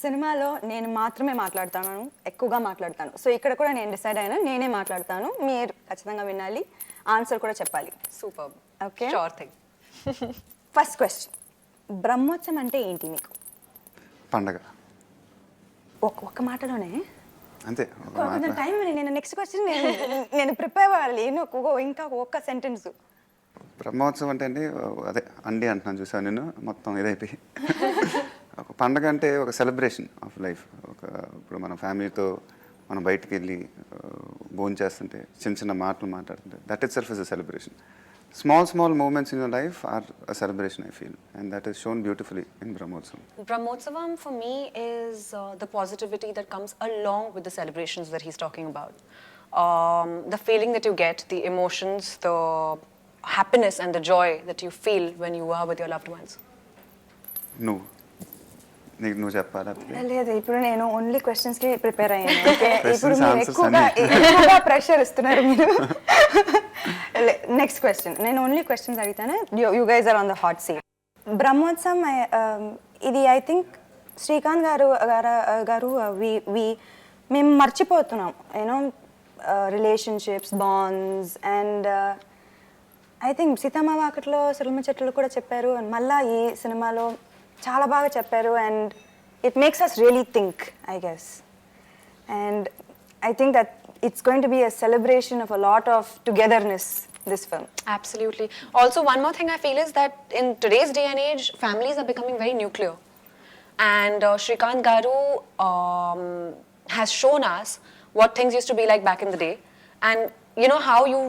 సినిమాలో నేను మాత్రమే మాట్లాడతాను, ఎక్కువగా మాట్లాడతాను. సో ఇక్కడ కూడా నేను డిసైడ్ అయినా నేనే మాట్లాడతాను. మీరు ఖచ్చితంగా వినాలి, ఆన్సర్ కూడా చెప్పాలి. Super. Okay, sure thing. First question, Brahmotsavam అంటే ఏంటి మీకు? పండగ. ఒక్క మాటలోనే అంతే. కొంచెం టైం. నేను నెక్స్ట్ క్వశ్చన్ నేను ప్రిపేర్ అవ్వాలి. ఇంకా ఒక్క సెంటెన్స్. బ్రహ్మోత్సవం అంటే అండి అదే అండి అంటున్నాను, చూసాను నేను మొత్తం ఇదైపోయి. ఒక పండగ అంటే ఒక సెలబ్రేషన్ ఆఫ్ లైఫ్. ఇప్పుడు మన ఫ్యామిలీతో మనం బయటికి వెళ్ళి భోజనం చేస్తుంటే చిన్న చిన్న మాటలు మాట్లాడుతుంటే that it self is a celebration. Small moments in your life are a celebration, I feel, and that is shown beautifully in Brahmotsavam. Brahmotsavam for me is the positivity that comes along with the celebrations that he's talking about. The feeling that you get, the emotions, the happiness and the joy that you feel when you are with your loved ones. నువ్వు చెప్పాలా? లేదు, ఇప్పుడు నేను only questions కి prepare అయ్యాను. ఇప్పుడు మీరు ఎక్కువగా ప్రెషర్ ఇస్తున్నారు మీరు. నెక్స్ట్ క్వశ్చన్, నేను ఓన్లీ క్వశ్చన్స్ అడిగితాను. You guys are on the hot seat. Brahmotsavam ఇది ఐ థింక్ శ్రీకాంత్ గారు మేము మర్చిపోతున్నాం you know relationships, bonds. And I think Seethamma Vakitlo Sirimalle చెట్లు కూడా చెప్పారు, అండ్ మళ్ళీ ఈ సినిమాలో చాలా బాగా చెప్పారు. And it makes us really think, I guess. And I think that it's going to be a celebration of a lot of togetherness, this film. Absolutely. Also, one more thing I feel is that in today's day and age, families are becoming very nuclear. And Srikanth Garu has shown us what things used to be like back in the day. And you know how you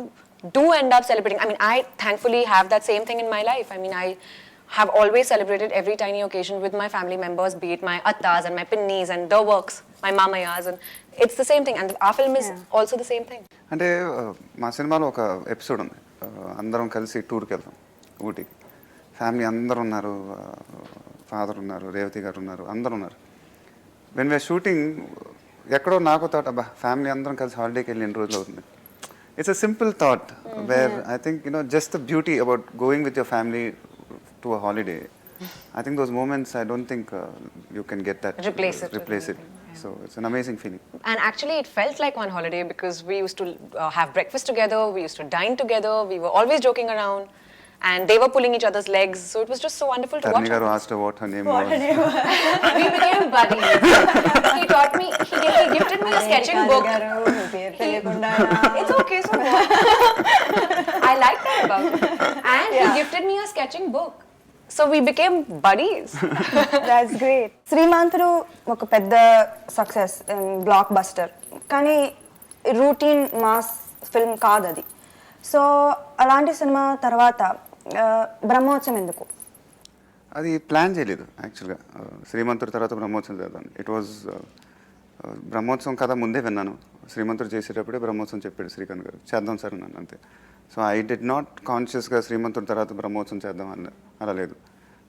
do end up celebrating. I mean, I thankfully have that same thing in my life. I mean, I have always celebrated every tiny occasion with my family members, be it my attas and my pinnis and their works, my mamayas, and it's the same thing. And our film is also the same thing. అంటే మా సినిమాలో ఒక episode ఉంది, అందరం కలిసి టూర్కి వెళ్తాం ఊటీకి. Family అందరూ ఉన్నారు, ఫాదర్ ఉన్నారు, రేవతి గారు ఉన్నారు, అందరూ ఉన్నారు. వెన్ వీఆర్ షూటింగ్ ఎక్కడో నాకు థాట్, అబ్బా ఫ్యామిలీ అందరం కలిసి హాలిడేకి వెళ్ళి ఎన్ని రోజులు అవుతుంది. It's a simple thought where I think just the beauty about going with your family to a holiday. I think those moments, I don't think you can get that. Replace it. So it's an amazing feeling. And actually it felt like one holiday because we used to have breakfast together, we used to dine together, we were always joking around, and they were pulling each other's legs, so it was just so wonderful to watch. Tarnigaru asked her what her name was. We became buddies. He taught me, he gifted me a sketching book. It's okay, so I like that about him. And he gifted me a sketching book. So we became buddies. That's great. శ్రీమంతుడు ఒక పెద్ద success, block buster, కానీ routine mass film కాదు అది. So అలాంటి cinema తర్వాత బ్రహ్మోత్సవం ఎందుకు? అది plan చేయలేదు యాక్చువల్గా. శ్రీమంతుడు తర్వాత బ్రహ్మోత్సవం చేద్దాం. ఇట్ వాజ్ బ్రహ్మోత్సవం కథ ముందే విన్నాను. శ్రీమంతుడు చేసేటప్పుడే బ్రహ్మోత్సవం చెప్పాడు శ్రీకాంత్ గారు, చేద్దాం సార్ అన్నాను, అంతే. సో ఐ డిడ్ నాట్ కాన్షియస్గా శ్రీమంతుడి తర్వాత బ్రహ్మోత్సవం చేద్దాం అలా లేదు.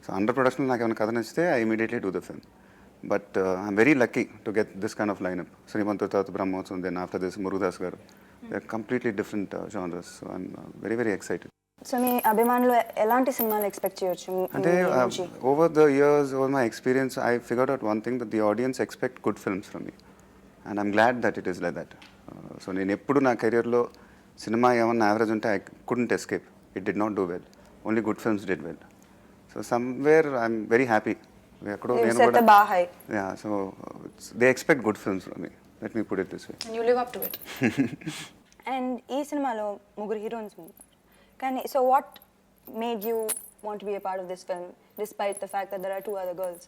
సో అండర్ ప్రొడక్షన్లో నాకు ఏమైనా కథ నచ్చితే I immediately do the film. But I'm very lucky to get this kind of lineup. శ్రీమంతుడి తర్వాత Brahmotsavam, then after this Murugadoss garu. They are completely different genres. So I'm very very excited. So మీ అభిమానులు ఎలాంటి సినిమాలు ఎక్స్పెక్ట్ చేయొచ్చు? అంటే over the years, over my experience, I figured out one thing, that the audience expect good films from me, and I'm glad that it is like that. So నేను ఎప్పుడు నా కెరియర్లో సినిమా ఏమన్నా యావరేజ్ ఉంటే I couldn't escape. It did not do well, only good films did well. So somewhere I'm very happy. ఎక్కడో నేను కూడా, yeah, so they expect good films from me. Let me put it this way. And you live up to it. And ఈ సినిమాలో ముగ్గురు heroines ఉన్నారు, కానీ so what made you want to be a part of this film despite the fact that there are 2 other girls?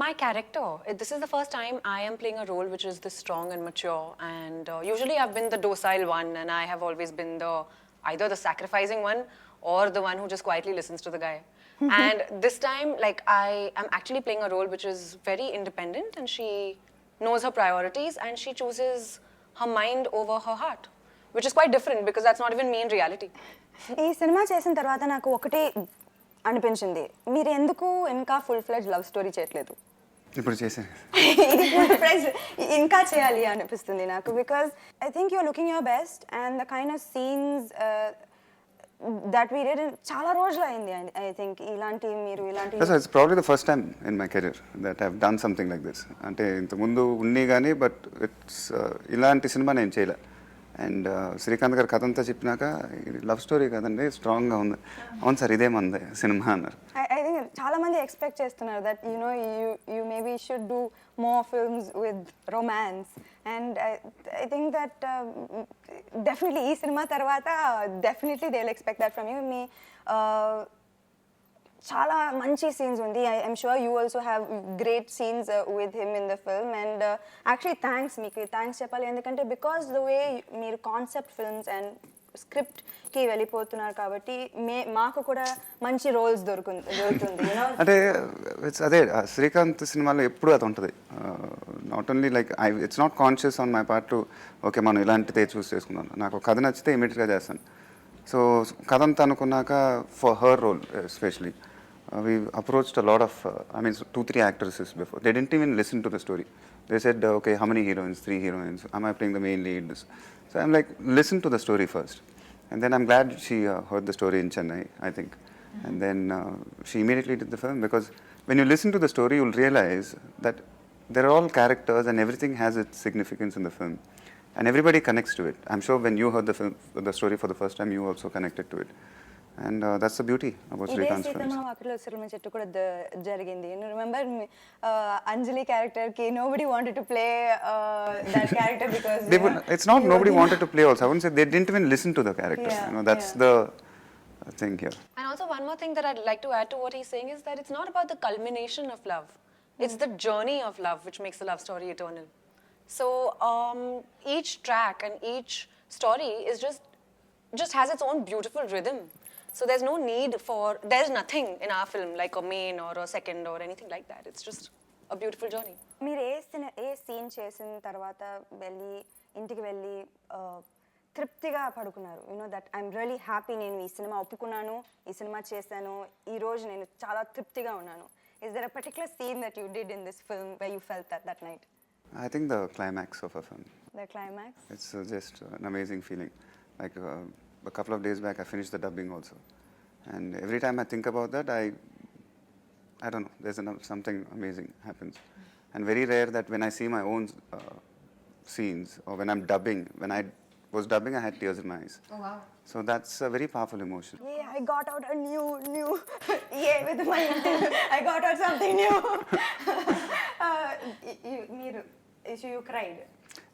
My character. This is the first time I am playing a role which is this strong and mature. And usually I've been the docile one, and I have always been either the sacrificing one or the one who just quietly listens to the guy. And this time, like, I am actually playing a role which is very independent, and she knows her priorities, and she chooses her mind over her heart, which is quite different because that's not even me in reality. ఈ cinema చేసిన తర్వాత నాకు ఒకటి అనిపించింది, మీరు ఎందుకు ఇంకా full fledged love story చేయట్లేదు? ఇప్పుడు చేశాను, ఇంకా చేయాలి అనిపిస్తుంది నాకు. Because I think you're looking your best, and the kind of scenes that we did చాలా రోజులు అయింది ఐ థింక్ ఇలాంటి So it's probably the first time in my career that I've done something like this. అంటే ఇంతకుముందు ఉన్ని కానీ but it's ఇలాంటి cinema నేను చేయలే. అండ్ శ్రీకాంత్ గారు కథ అంతా చెప్పినాక లవ్ స్టోరీ కదండి స్ట్రాంగ్గా ఉంది. అవును సార్ ఇదే మంది సినిమా అన్నారు. ఐ థింక్ చాలా మంది ఎక్స్పెక్ట్ చేస్తున్నారు that you maybe should do more films with romance and I think that definitely ఈ సినిమా తర్వాత definitely they will expect that from you. మీ చాలా మంచి సీన్స్ ఉంది. I'm sure you also have great scenes with him in the film and actually మీకు thanks చెప్పాలి ఎందుకంటే బికాస్ ద వే మీరు కాన్సెప్ట్ ఫిల్మ్స్ అండ్ స్క్రిప్ట్కి వెళ్ళిపోతున్నారు కాబట్టి మాకు కూడా మంచి రోల్స్ దొరుకుతుంది. అంటే అదే శ్రీకాంత్ సినిమాలో ఎప్పుడు అది ఉంటుంది. Not only like it's not conscious on my part to okay మనం ఇలాంటిదే చూస్ చేసుకున్నాను. నాకు కథ నచ్చితే ఇమీడియట్గా చేస్తాను. సో కథ అంతా అనుకున్నాక for her role especially we approached a lot of 2-3 actresses before. They didn't even listen to the story. They said okay, how many heroines? 3 heroines. Am I playing the main lead? So I'm like, listen to the story first. And then I'm glad she heard the story in Chennai, I think. And then she immediately did the film, because when you listen to the story you'll realize that they're all characters and everything has its significance in the film. And everybody connects to it. I'm sure when you heard the story for the first time, you also connected to it. And that's the beauty about Srikanth's films. ఇదే వాకిలో సిరిమ చెట్టు కూడా జరిగింది. Remember అంజలి character కి nobody wanted to play that character because it's not nobody wanted to play also. I wouldn't say they didn't even listen to the character. That's the thing here. And also one more thing that I'd like to add to what he's saying is that it's not about the culmination of love. It's the journey of love which makes the love story eternal. So each track and each story is just has its own beautiful rhythm. So there's nothing in our film like a main or a second or anything like that. It's just a beautiful journey. మీరు ఏ scene చేసిన తర్వాత ఇంటికి వెళ్ళి తృప్తిగా పడుకున్నారు? That I'm really happy, నేను ఈ cinema ఒప్పుకున్నాను, ఈ సినిమా చేశాను, ఈ రోజు నేను చాలా తృప్తిగా ఉన్నాను. Is there a particular scene that you did in this film where you felt that night? I think the climax of a film. The climax? It's just an amazing feeling. Like a couple of days back I finished the dubbing also, and every time I think about that I don't know, there's something amazing happens. And very rare that when I see my own scenes or when I'm dubbing, when I was dubbing I had tears in my eyes. Oh wow. So that's a very powerful emotion. Yeah, I got out a new yeah with my I got out something new. You cried.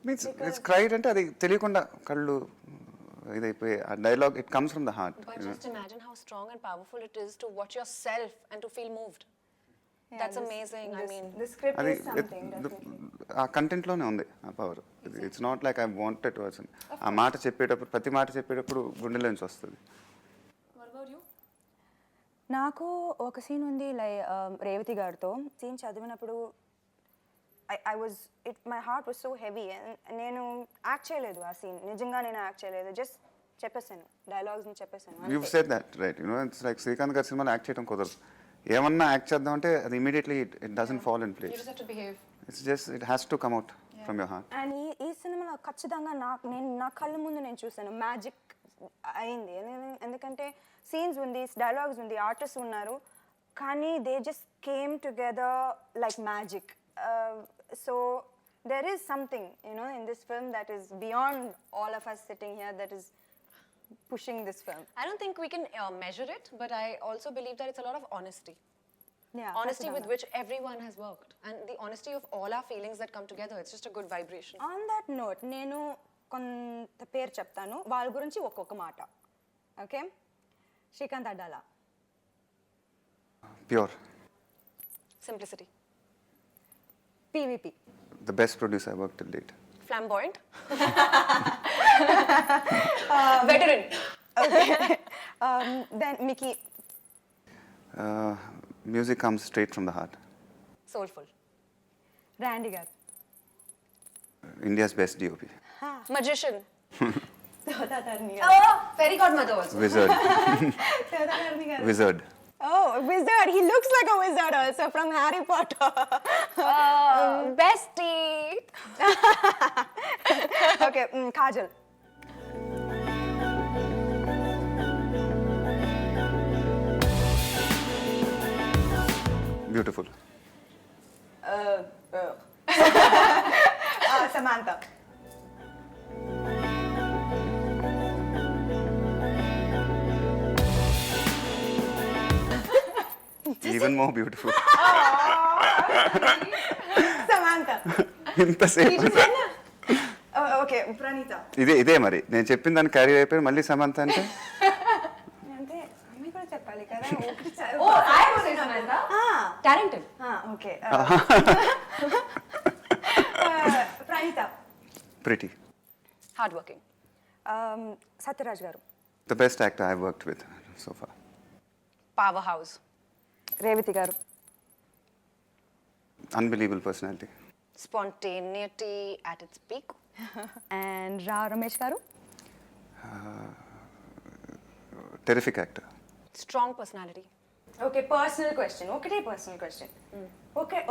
Means it's cried ante adi teliyakunda kallu idaipoye a dialogue, it comes from the heart. But just imagine how strong and powerful it is to watch yourself and to feel moved. Yeah, that's amazing. I mean, the script అది is something definitely. ఆ కంటెంట్లోనే ఉంది ఆ power. It's not like I wanted to అసలు ఆ మాట చెప్పేటప్పుడు ప్రతి మాట చెప్పేటప్పుడు గుండెలో నుంచి వస్తుంది. what about you? నాకు ఒక సీన్ ఉంది రేవతి గారితో. సీన్ చదివినప్పుడు my heart was so heavy and నేను యాక్ట్ చేయలేదు ఆ సీన్. నిజంగా నేను యాక్ట్ చేయలేదు, జస్ట్ చెప్పేసాను, డైలాగ్స్ని చెప్పేసాను. You've said that, right? It's like Srikanth గారి సినిమాలో యాక్ట్ చేయడం కుదరదు. ఏమన్నా యాక్ట్ చేద్దాం అంటే అది immediately it doesn't fall in You place. just have to behave. It's just it has to come out from your heart. And ఈ సినిమాలో ఖచ్చితంగా నా కళ్ళ ముందు నేను చూసాను మ్యాజిక్ అయింది. ఎందుకంటే సీన్స్ ఉంది, డైలాగ్స్ ఉంది, ఆర్టిస్ట్ ఉన్నారు, కానీ they just came together like magic. So there is something in this film that is beyond all of us sitting here that is pushing this film. I don't think we can measure it, but I also believe that it's a lot of honesty. Yeah, Honesty with which everyone has worked, and the honesty of all our feelings that come together. It's just a good vibration. On that note, నేను కొంత పేరు చెప్తాను, వాళ్ళ గురించి ఒక్కొక్క మాట. Okay, Srikanth Addala. Pure. Simplicity. PVP. The best producer I worked till date. Flamboyant. Veteran. Okay. Then Mickey. Music comes straight from the heart. Soulful. Randy గారు. India's best DOP. Magician. తోతాతర్ని Oh, fairy godmother also. Wizard. తోతాతర్ని గారు. Wizard. Oh, wizard. He looks like a wizard also from Harry Potter. Bestie. Okay, Kajal. Beautiful. Samantha. Even more beautiful. Samantha. ఇంతసేపు Okay, Pranita. ఇదే మరి నేను చెప్పిన దాన్ని carry అయిపోయి మళ్ళీ సమంత అంటే అంటే అమ్మాయి కూడా చెప్పాలి కదా. Oh, I was in Samantha. Talented. Okay. Pranita. Pretty. Hardworking. Sathyaraj garu. The best actor I worked with so far. Powerhouse. Revathi garu. Unbelievable personality. Spontaneity at its peak. And Ramesh garu. Terrific actor. Strong personality. Okay, personal question. ఒకటే personal question.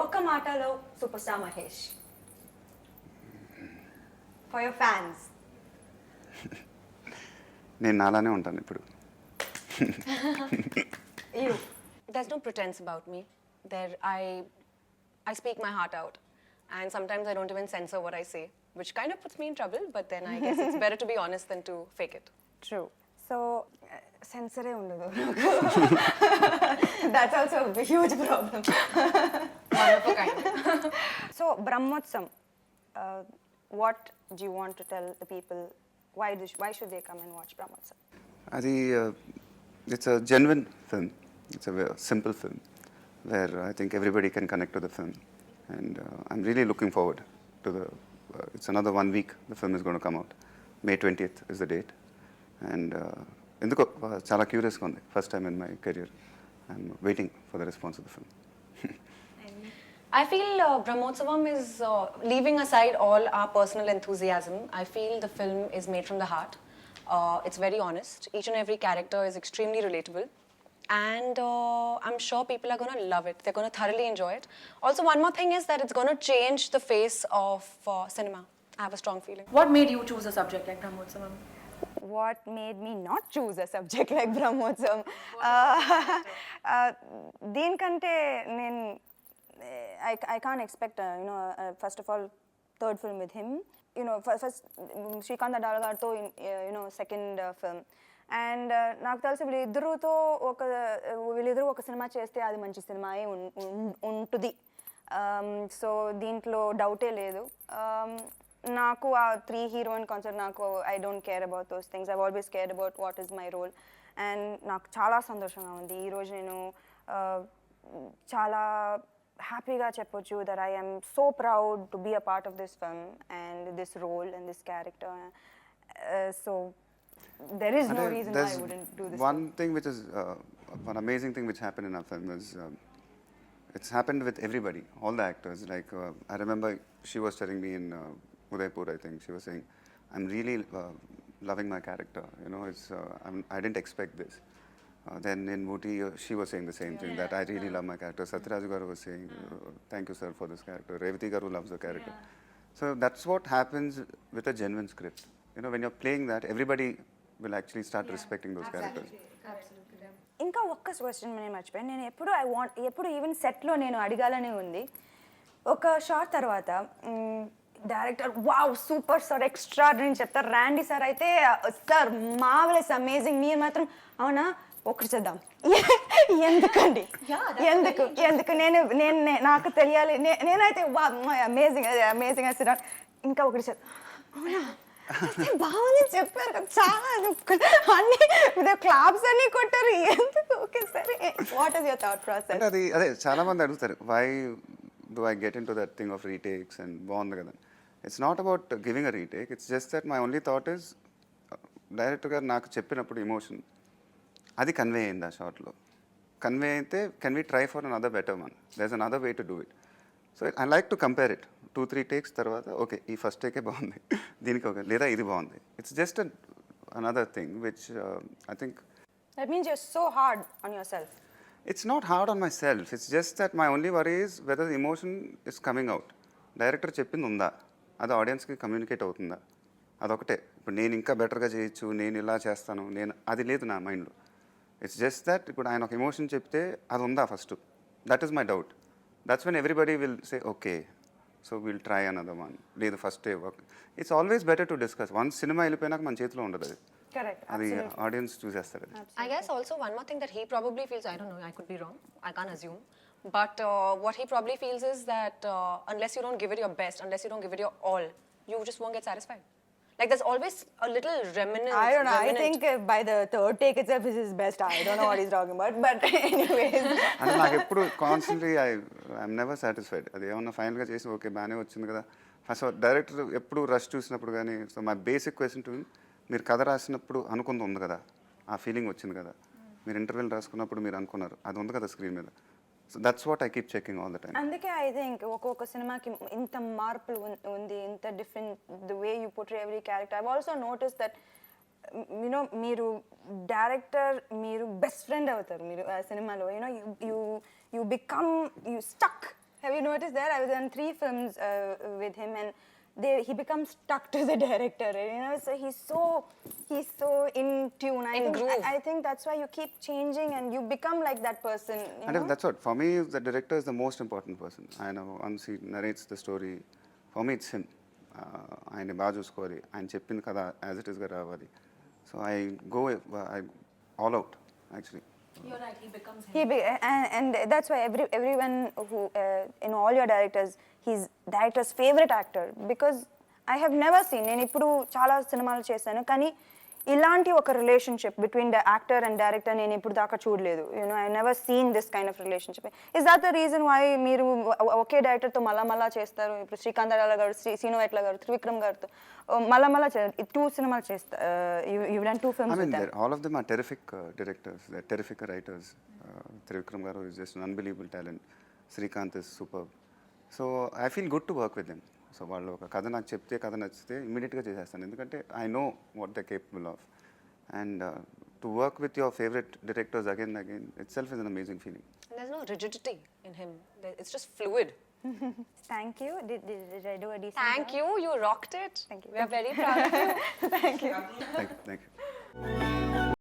ఒక మాటలో super star Mahesh for your fans. నేను నాలానే ఉంటాను ఇప్పుడు. You. There's no pretense about me. I speak my heart out, and sometimes I don't even censor what I say, which kind of puts me in trouble. But then I guess it's better to be honest than to fake it. True. So సెన్సరే ఉండదు. That's also huge problem. One of a kind. So Brahmotsavam, what do you want to tell the people? Why should they come and watch Brahmotsavam? అది it's a genuine film. It's a simple film where I think everybody can connect to the film, and I'm really looking forward to the. It's another 1 week. The film is going to come out. May 20th is the date, and ఎందుకో చాలా క్యూరియస్గా ఉంది. First time in my career, I'm waiting for the response of the film. I feel Brahmotsavam is leaving aside all our personal enthusiasm. I feel the film is made from the heart. It's very honest. Each and every character is extremely relatable. And I'm sure people are going to love it. They're going to thoroughly enjoy it. Also, one more thing is that it's going to change the face of cinema. I have a strong feeling. What made you choose a subject like Brahmotsavam? What made me not choose a subject like Brahmotsavam? దీనికంటే నేను I can't expect, first of all, third film with him. First Srikanth Addala గారితో, second film. And నాకు తెలిసి వీళ్ళిద్దరూ ఒక cinema చేస్తే అది మంచి సినిమాయే ఉంటుంది. సో దీంట్లో డౌటే లేదు. నాకు ఆ 3 హీరోయిన్ కాన్సెప్ట్, నాకు I don't care about those things. I always care about what is my role. And నాకు చాలా సంతోషంగా ఉంది ఈరోజు. నేను చాలా హ్యాపీగా చెప్పొచ్చు that I am so proud to be a part of this film and this role and this character. So there is no reason why I wouldn't do this. One thing which is one amazing thing which happened in our film is it's happened with everybody, all the actors. Like I remember she was telling me in Udaipur, I think she was saying, I'm really loving my character. It's I didn't expect this. Then in Muti, she was saying the same thing, that I really love my character. Sathyaraj garu was saying, thank you sir for this character. Revathi garu loves the character. So that's what happens with a genuine script. When you're playing that, everybody will actually start respecting those characters. ఇంకా ఒక్క question నేను మర్చిపోయాను. నేను ఎప్పుడు even సెట్లో నేను అడగాలని ఉంది. ఒక షార్ట్ తర్వాత director wow super sir extraordinary చెప్తారు. ర్యాండీ సార్ అయితే సార్ మార్వెలస్ అమేజింగ్. మీరు మాత్రం అవునా ఒకటి చేద్దాం. ఎందుకండి? ఎందుకు నేను నాకు తెలియాలి. నేనైతే వా అమేజింగ్ అమేజింగ్ అసలు ఇంకా ఒకటి చేద్దాం. అవునా బాగుంది చెప్పారు కదా, చాలా అన్ని క్లాప్స్ అన్ని కొట్టారు. ఎందుకు? ఓకే సరే. What is your thought process? అదే చాలా మంది అడుగుతారు, why do I get in to that thing of retakes and బాగుంది కదా. It's not about giving a retake. It's just that my only thought is director garu నాకు చెప్పినప్పుడు emotion అది convey అయింది ఆ షార్ట్లో. కన్వే అయితే can we try for another better one, there is another way to do it. So I like to compare it. 2-3 takes తర్వాత okay ఈ first టేకే బాగుంది, దీనికి ఓకే లేదా ఇది బాగుంది. It's just another thing which I think that means you are so hard on yourself. It's not hard on myself. It's just that my only worry is whether the emotion is coming out. Director చెప్పింది ఉందా, అది ఆడియన్స్కి communicate అవుతుందా, అదొకటే. ఇప్పుడు నేను ఇంకా బెటర్గా చేయొచ్చు, నేను ఇలా చేస్తాను, అది లేదు నా మైండ్లో. ఇట్స్ జస్ట్ దట్ ఇప్పుడు ఆయన ఒక ఎమోషన్ చెప్తే అది ఉందా first, that is my doubt. That's when everybody will say okay so will try another one లేదు first day work. It's always better to discuss. Once సినిమా వెళ్ళిపోయినాక మన చేతిలో ఉండదు అది, కరెక్ట్. అది ఆడియన్స్ చూసేస్తారు అది. I guess also one more thing that he probably feels, I don't know, I could be wrong, I can't assume, but what he probably feels is that unless you don't give it your best, unless you don't give it your all, you just won't get satisfied. Like there's always a little remnant. I don't know. I think by the third take itself is his best. I don't know what he's talking about. But anyways. అంటే నాకు ఎప్పుడు constantly I'm never satisfied. అది ఏమన్నా ఫైనల్గా చేసి okay బాగానే వచ్చింది కదా. ఫస్ట్ డైరెక్టర్ ఎప్పుడు రష్ చూసినప్పుడు కానీ, so my basic question to మీరు కథ రాసినప్పుడు అనుకుంది ఉంది కదా, ఆ ఫీలింగ్ వచ్చింది కదా, మీరు ఇంటర్వ్యూలు రాసుకున్నప్పుడు మీరు అనుకున్నారు అది ఉంది కదా స్క్రీన్ మీద. So that's what I keep checking all the time. అందుకే ఐ థింక్ ఒక్కొక్క సినిమాకి ఇంత మార్పులు ఉంది, ఇంత different the way you portray every character. I also notice that you know మీరు డైరెక్టర్, మీరు బెస్ట్ ఫ్రెండ్ అవుతారు మీరు ఆ సినిమాలో. You know you become you stuck. Have you notice that? I was on 3 films with him and he becomes stuck to the director, you know, so he's so in tune. I think that's why you keep changing and you become like that person, you And know? that's what for me, the director is the most important person. I know once he narrates the story, for me it's him. ఆయన బాగా చూసుకోవాలి, ఆయన చెప్పింది కదా as it ఈస్గా రావాలి. So I go all out actually. You're right, he becomes him. And that's why everyone who in all your directors, he's director's favorite actor, because I have never seen, నేను ఇప్పుడు చాలా సినిమాలు చేశాను కానీ ఇలాంటి ఒక relationship between the actor and director నేను ఇప్పుడు దాకా చూడలేదు. You know I never seen this kind of relationship. Is that the reason why మీరు ఒకే డైరెక్టర్తో మళ్ళా చేస్తారు? ఇప్పుడు శ్రీకాంత్ అడ్డాల గారు, శ్రీను వైట్ల గారు, త్రివిక్రమ్ గారితో మళ్ళా 2 సినిమాలు చేస్తారు. You done 2 films with them. All of them are terrific directors. They're terrific writers. Trivikram garu is just an unbelievable talent. Srikanth is superb. So I feel good to work with them. So వాళ్ళు ఒక కథ నాకు చెప్తే, కథ నచ్చితే ఇమ్మీడియట్గా చేసేస్తాను, ఎందుకంటే I know what they capable of. And to work with your favourite directors again it self is an amazing feeling. There's no rigidity in him. It's just fluid. Thank you. Did I do a decent Thank job? you. You rocked it. Thank you. We are very proud of you. Thank you. Thank you.